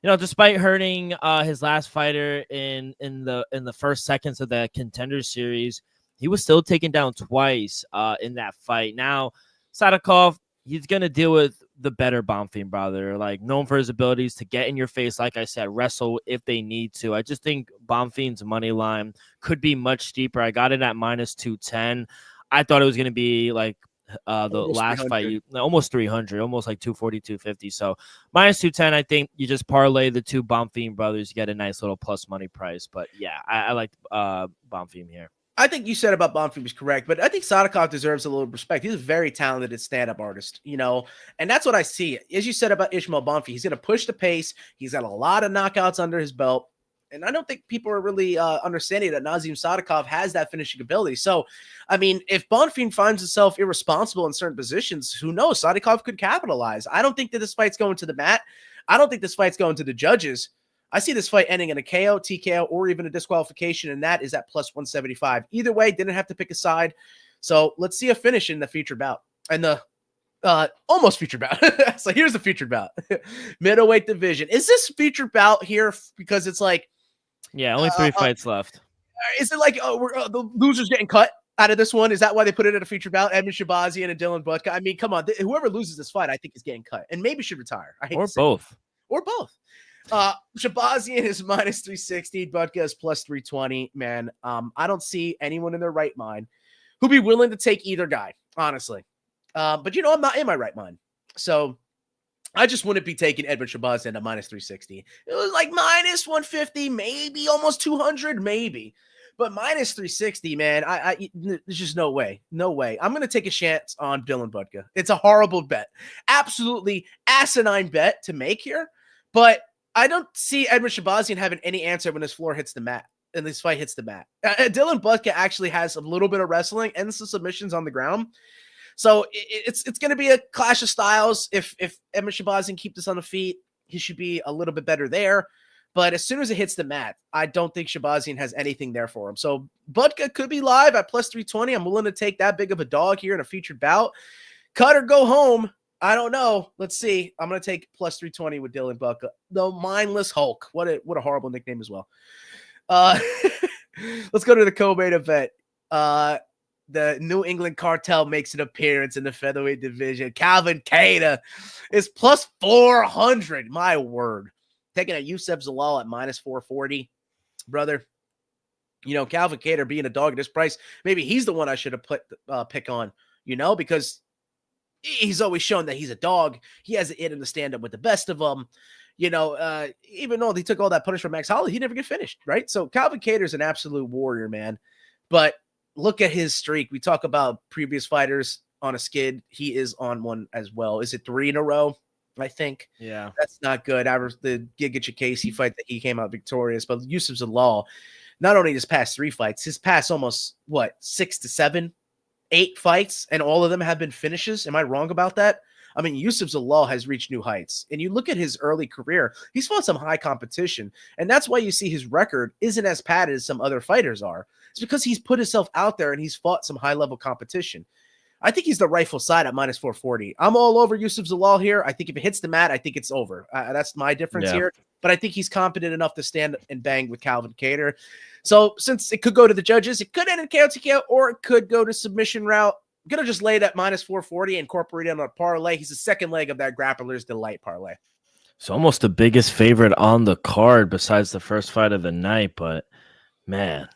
you know, despite hurting his last fighter in the first seconds of the Contender Series, he was still taken down twice in that fight. Now, Sadikov, he's going to deal with the better Bonfim brother, like known for his abilities to get in your face, like I said, wrestle if they need to. I just think Bonfim's money line could be much steeper. I got it at minus 210. I thought it was going to be like the almost last 300. Fight, almost 300, almost like 240, 250. So minus 210, I think you just parlay the two Bonfim brothers, you get a nice little plus money price. But yeah, I like Bonfim here. I think you said about Bonfim was correct, but I think Sadikov deserves a little respect. He's a very talented stand-up artist, you know, and that's what I see. As you said about Ishmael Bonfim, he's going to push the pace. He's got a lot of knockouts under his belt. And I don't think people are really understanding that Nazim Sadikov has that finishing ability. So, I mean, if Bonfim finds himself irresponsible in certain positions, who knows? Sadikov could capitalize. I don't think that this fight's going to the mat. I don't think this fight's going to the judges. I see this fight ending in a KO, TKO, or even a disqualification, and that is at plus 175. Either way, didn't have to pick a side. So let's see a finish in the featured bout. And the almost featured bout. So here's the featured bout. Middleweight division. Is this featured bout here because it's like, yeah, only 3 fights left. Is it like the losers getting cut out of this one? Is that why they put it at a featured bout? Edmund Shabazian and Dylan Budka. I mean, come on. Whoever loses this fight, I think is getting cut and maybe should retire. Or both. Or both. Shabazian is minus 360. Budka is plus 320. Man, I don't see anyone in their right mind who'd be willing to take either guy, honestly. But, you know, I'm not in my right mind. So I just wouldn't be taking Edmund Shabazian at minus 360. It was like minus 150, maybe almost 200, maybe. But minus 360, man, there's just no way. No way. I'm going to take a chance on Dylan Budka. It's a horrible bet. Absolutely asinine bet to make here. But I don't see Edmund Shabazian having any answer when this floor hits the mat and this fight hits the mat. Dylan Budka actually has a little bit of wrestling and some submissions on the ground. So it's going to be a clash of styles. If Edmund Shabazian keeps this on the feet, he should be a little bit better there. But as soon as it hits the mat, I don't think Shabazian has anything there for him. So Budka could be live at plus 320. I'm willing to take that big of a dog here in a featured bout. Cut or go home. I don't know. Let's see. I'm going to take plus 320 with Dylan Budka. The Mindless Hulk. What a horrible nickname as well. Let's go to the co-main event. The New England Cartel makes an appearance in the featherweight division. Calvin Kattar is plus 400. My word. Taking a Youssef Zalal at minus 440. Brother, Calvin Kattar being a dog at this price, maybe he's the one I should have put pick on, because he's always shown that he's a dog. He has it in the stand-up with the best of them. Even though he took all that punish from Max Holloway, he never get finished, right? So Calvin Kattar is an absolute warrior, man. But look at his streak. We talk about previous fighters on a skid. He is on one as well. Is it 3 in a row? I think. Yeah. That's not good. The Giga Chikadze fight that he came out victorious, but Youssef Zalal, not only his past 3 fights, his past almost 6 to 7, 8 fights, and all of them have been finishes. Am I wrong about that? I mean, Youssef Zalal has reached new heights. And you look at his early career, he's fought some high competition. And that's why you see his record isn't as padded as some other fighters are. It's because he's put himself out there and he's fought some high-level competition. I think he's the rightful side at minus 440. I'm all over Youssef Zalal here. I think if it hits the mat, I think it's over. That's my difference here. But I think he's competent enough to stand and bang with Calvin Kattar. So since it could go to the judges, it could end in KO or it could go to submission route. I'm going to just lay it at minus 440 and incorporate it on a parlay. He's the second leg of that Grappler's Delight parlay. It's almost the biggest favorite on the card besides the first fight of the night. But, man,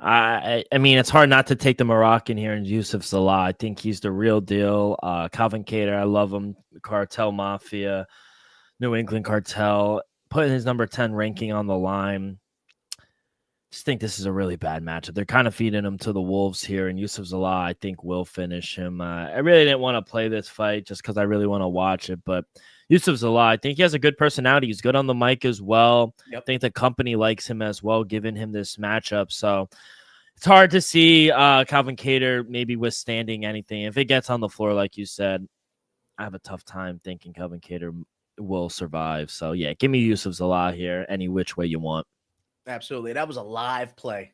I mean, it's hard not to take the Moroccan here in Youssef Zalal. I think he's the real deal. Calvin Kattar, I love him. Cartel Mafia, New England Cartel, putting his number 10 ranking on the line. Just think this is a really bad matchup. They're kind of feeding him to the wolves here, and Youssef Zalal, I think, will finish him. I really didn't want to play this fight just because I really want to watch it, but Youssef Zalal, I think he has a good personality. He's good on the mic as well. Yep. I think the company likes him as well, giving him this matchup. So it's hard to see Calvin Kattar maybe withstanding anything. If it gets on the floor, like you said, I have a tough time thinking Calvin Kattar will survive. So, yeah, give me Youssef Zalal here any which way you want. Absolutely. That was a live play.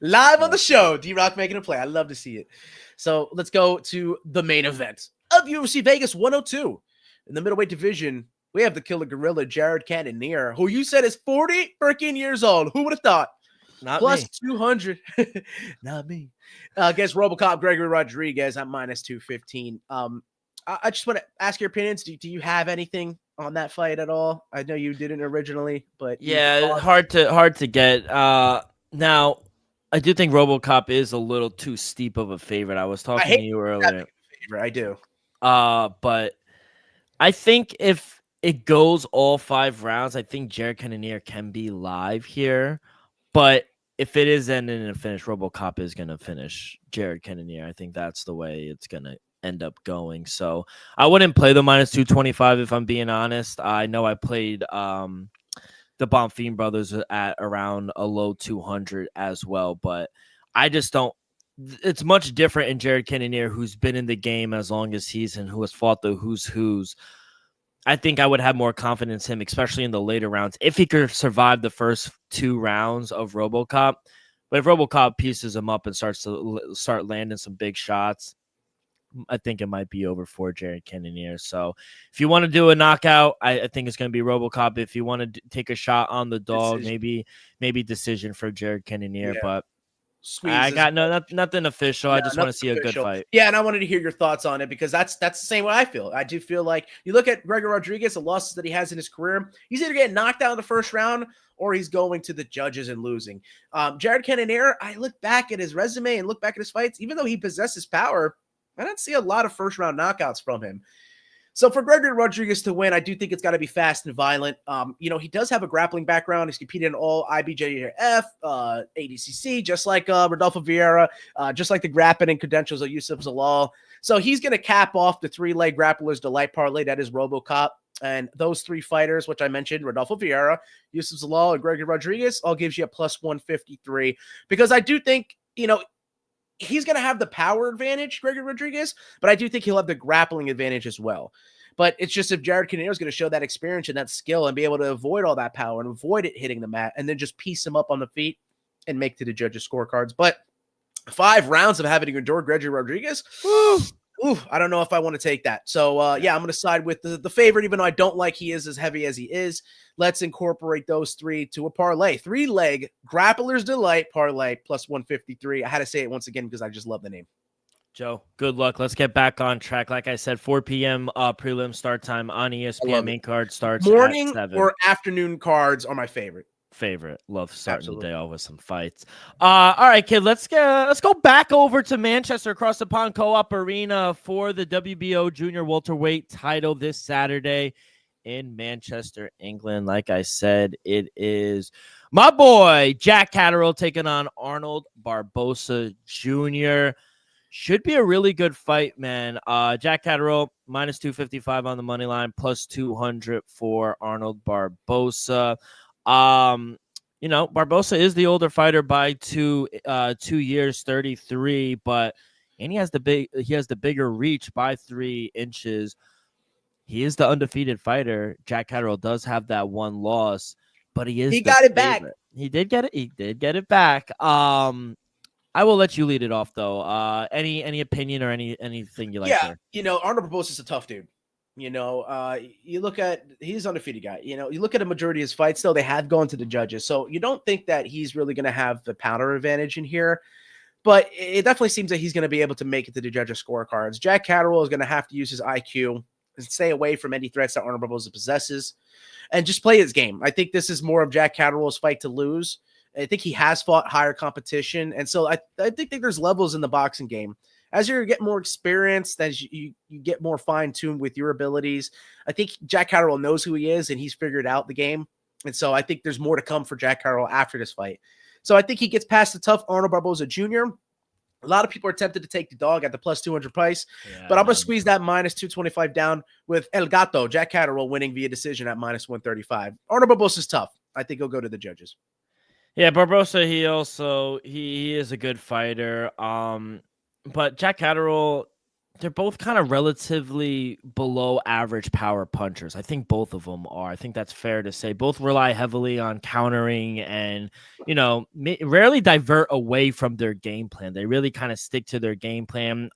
Live on the show. D-Rock making a play. I love to see it. So let's go to the main event of UFC Vegas 102. In the middleweight division, we have the Killer Gorilla, Jared Cannonier, who you said is 40 freaking years old. Who would have thought? Not plus me. 200. Not me. Against RoboCop Gregory Rodriguez at minus 215. I just want to ask your opinions. Do you have anything on that fight at all? I know you didn't originally, but yeah, hard to get. Now, I do think RoboCop is a little too steep of a favorite. I was talking to you earlier. I do. But I think if it goes all 5 rounds, I think Jared Cannonier can be live here. But if it is ending in a finish, RoboCop is going to finish Jared Cannonier. I think that's the way it's going to end up going. So I wouldn't play the minus 225 if I'm being honest. I know I played the Bonfim brothers at around a low 200 as well, but I just don't. It's much different in Jared Cannonier, who's been in the game as long as he's and who has fought the who's. I think I would have more confidence in him, especially in the later rounds, if he could survive the first 2 rounds of RoboCop. But if RoboCop pieces him up and starts landing some big shots, I think it might be over for Jared Cannonier. So if you want to do a knockout, I think it's going to be RoboCop. If you want to take a shot on the dog, maybe decision for Jared Cannonier. Yeah. But I got nothing official. I just want to see a good fight. Yeah, and I wanted to hear your thoughts on it because that's the same way I feel. I do feel like you look at Gregory Rodriguez, the losses that he has in his career, he's either getting knocked out in the first round or he's going to the judges and losing. Jared Cannonier, I look back at his resume and look back at his fights, even though he possesses power, I don't see a lot of first-round knockouts from him. So for Gregory Rodriguez to win, I do think it's got to be fast and violent. He does have a grappling background. He's competed in all IBJJF, ADCC, just like Rodolfo Vieira, just like the grappling credentials of Youssef Zalal. So he's going to cap off the 3-leg Grappler's Delight parlay. That is RoboCop. And those 3 fighters, which I mentioned, Rodolfo Vieira, Youssef Zalal, and Gregory Rodriguez, all gives you a plus 153. Because I do think, he's going to have the power advantage, Gregory Rodriguez, but I do think he'll have the grappling advantage as well. But it's just if Jared Cannonier is going to show that experience and that skill and be able to avoid all that power and avoid it hitting the mat and then just piece him up on the feet and make to the judges' scorecards. But 5 rounds of having to endure Gregory Rodriguez, I don't know if I want to take that. So, yeah, I'm going to side with the favorite, even though I don't like he is as heavy as he is. Let's incorporate those 3 to a parlay. 3-leg Grappler's Delight parlay plus 153. I had to say it once again because I just love the name. Joe, good luck. Let's get back on track. Like I said, 4 p.m. Prelim start time on ESPN. Main card starts morning at 7. or afternoon cards are my favorite. Love starting Absolutely. the day off with some fights. All right, kid, let's go back over to Manchester across the pond Co-op Arena for the WBO junior welterweight title this Saturday in Manchester, England. Like I said, it is my boy Jack Catterall taking on Arnold Barboza Jr. Should be a really good fight, man. Jack Catterall minus 255 on the money line, plus 200 for Arnold Barboza. Barboza is the older fighter by 2 years, 33, and he has the bigger reach by 3 inches. He is the undefeated fighter. Jack Catterall does have that one loss, but he got it back. He did get it back. I will let you lead it off though. Any opinion or anything you like? Yeah, there? Arnold Barboza is a tough dude. You look at he's an undefeated guy. You look at a majority of his fights, though, they have gone to the judges. So you don't think that he's really going to have the powder advantage in here. But it definitely seems that he's going to be able to make it to the judges' scorecards. Jack Catterall is going to have to use his IQ and stay away from any threats that Arnold Barboza possesses and just play his game. I think this is more of Jack Catterall's fight to lose. I think he has fought higher competition. And so I think that there's levels in the boxing game. As you get more experienced, as you get more fine-tuned with your abilities, I think Jack Catterall knows who he is and he's figured out the game. And so I think there's more to come for Jack Catterall after this fight. So I think he gets past the tough Arnold Barboza Jr. A lot of people are tempted to take the dog at the plus 200 price, but I'm going to squeeze that minus 225 down with El Gato, Jack Catterall, winning via decision at minus 135. Arnold Barboza is tough. I think he'll go to the judges. Yeah, Barboza, he is a good fighter. But Jack Catterall, they're both kind of relatively below average power punchers. I think both of them are. I think that's fair to say. Both rely heavily on countering and, rarely divert away from their game plan. They really kind of stick to their game plan,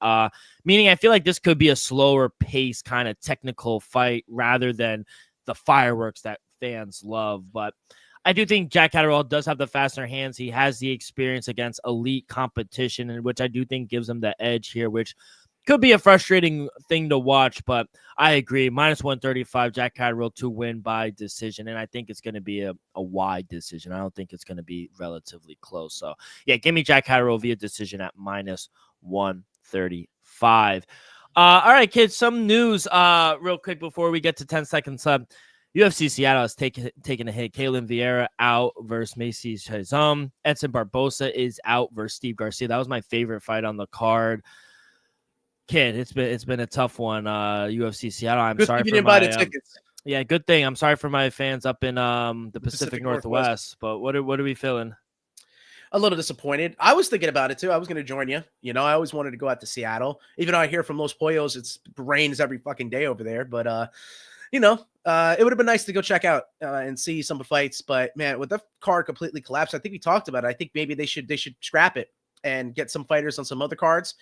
meaning I feel like this could be a slower pace kind of technical fight rather than the fireworks that fans love. But I do think Jack Catterall does have the faster hands. He has the experience against elite competition, and which I do think gives him the edge here, which could be a frustrating thing to watch. But I agree. Minus 135, Jack Catterall to win by decision. And I think it's going to be a wide decision. I don't think it's going to be relatively close. So, yeah, give me Jack Catterall via decision at minus 135. All right, kids, some news real quick before we get to 10 seconds left. UFC Seattle has taken a hit. Kaylin Vieira out versus Macy Chiasson. Edson Barboza is out versus Steve Garcia. That was my favorite fight on the card. Kid, it's been a tough one. UFC Seattle. I'm sorry for my tickets. Yeah, good thing. I'm sorry for my fans up in the Pacific Northwest. But what are we feeling? A little disappointed. I was thinking about it too. I was going to join you. I always wanted to go out to Seattle. Even though I hear from Los Pollos, it rains every fucking day over there. But it would have been nice to go check out and see some of the fights. But man, with the card completely collapsed, I think we talked about it. I think maybe they should scrap it and get some fighters on some other cards.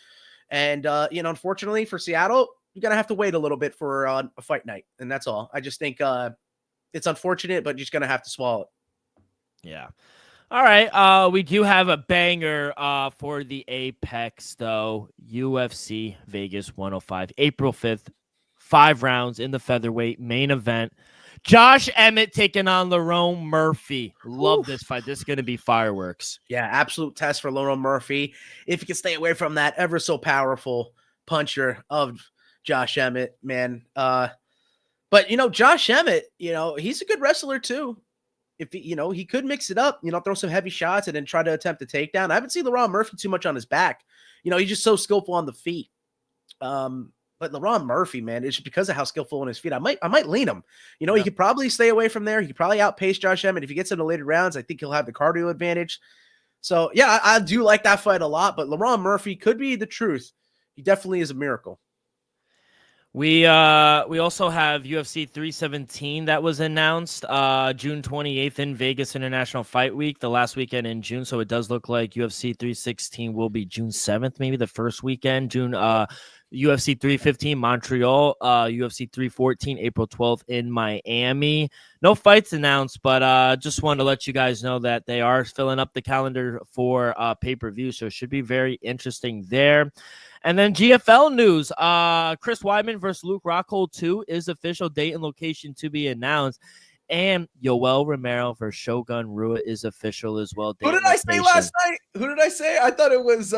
And unfortunately for Seattle, you're gonna have to wait a little bit for a fight night, and that's all. I just think it's unfortunate, but you're just gonna have to swallow it. Yeah. All right. We do have a banger for the Apex though. UFC Vegas 105, April 5th. 5 rounds in the featherweight main event. Josh Emmett taking on Lerone Murphy. Love this fight. This is going to be fireworks. Yeah, absolute test for Lerone Murphy. If he can stay away from that ever so powerful puncher of Josh Emmett, man. But Josh Emmett, he's a good wrestler too. If he could mix it up, throw some heavy shots and then try to attempt a takedown. I haven't seen Lerone Murphy too much on his back. He's just so skillful on the feet. But Lerone Murphy, man, it's just because of how skillful on his feet. I might lean him. He could probably stay away from there. He could probably outpace Josh Emmett. If he gets into later rounds, I think he'll have the cardio advantage. So, yeah, I do like that fight a lot. But Lerone Murphy could be the truth. He definitely is a miracle. We also have UFC 317 that was announced June 28th in Vegas International Fight Week, the last weekend in June. So it does look like UFC 316 will be June 7th, maybe the first weekend. UFC 315 Montreal, UFC 314 April 12th in Miami. No fights announced, but just wanted to let you guys know that they are filling up the calendar for pay-per-view, so it should be very interesting there. And then GFL news, Chris Weidman versus Luke Rockhold 2 is official, date and location to be announced. And Yoel Romero versus Shogun Rua is official as well. Who did I say last night? Who did I say? I thought it was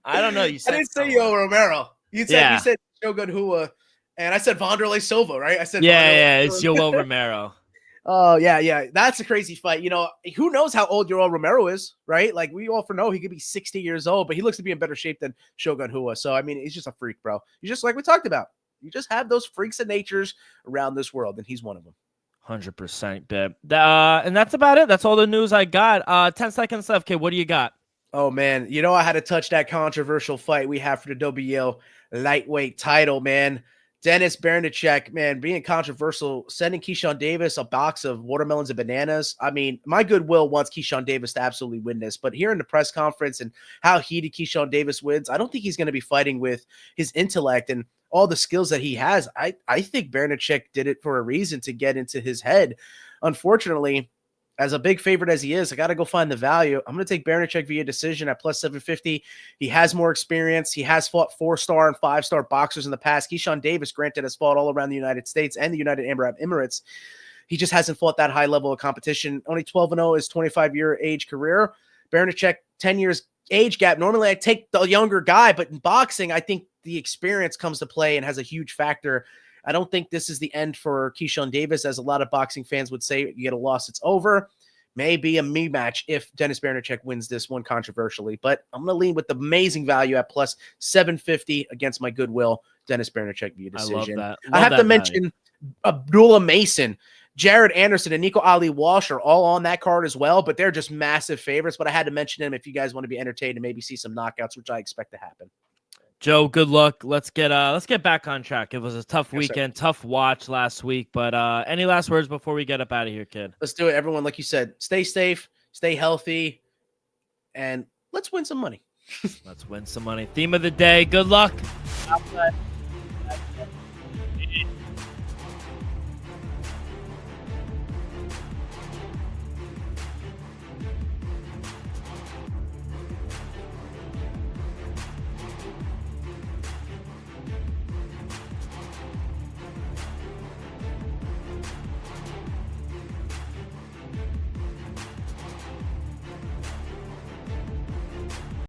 I don't know. You said I didn't say Yoel Romero. You said Shogun Rua, and I said Wanderlei Silva, right? I said it's Yoel Romero. Oh, yeah. That's a crazy fight. You know, who knows how old Yoel Romero is, right? Like, we all know he could be 60 years old, but he looks to be in better shape than Shogun Rua. So, I mean, he's just a freak, bro. You just, like we talked about, you just have those freaks of natures around this world, and he's one of them. 100%, Bib. And that's about it. That's all the news I got. 10 seconds left, kid. What do you got? Oh, man. You know, I had to touch that controversial fight we have for the WBO lightweight title, man. Dennis Bernacek, man, being controversial, sending Keyshawn Davis a box of watermelons and bananas. I mean, my goodwill wants Keyshawn Davis to absolutely win this, but here in the press conference and how heated Keyshawn Davis wins, I don't think he's going to be fighting with his intellect and all the skills that he has. I think Bernacek did it for a reason, to get into his head. Unfortunately, as a big favorite as he is, I got to go find the value. I'm going to take Bernacek via decision at plus 750. He has more experience. He has fought 4-star and 5-star boxers in the past. Keyshawn Davis, granted, has fought all around the United States and the United Arab Emirates. He just hasn't fought that high level of competition. Only 12-0 his 25-year age career. Bernacek, 10 years age gap. Normally, I take the younger guy, but in boxing, I think the experience comes to play and has a huge factor. I don't think this is the end for Keyshawn Davis, as a lot of boxing fans would say. You get a loss, it's over. Maybe a me match if Dennis Bernacek wins this one controversially, but I'm going to lean with the amazing value at plus 750 against my goodwill, Dennis Bernacek via decision. I love that. I have to mention Abdullah Mason, Jared Anderson, and Nico Ali Walsh are all on that card as well, but they're just massive favorites. But I had to mention them if you guys want to be entertained and maybe see some knockouts, which I expect to happen. Joe, good luck. Let's get back on track. It was a tough weekend, tough watch last week. But any last words before we get up out of here, kid? Let's do it, everyone. Like you said, stay safe, stay healthy, and let's win some money. Let's win some money. Theme of the day. Good luck.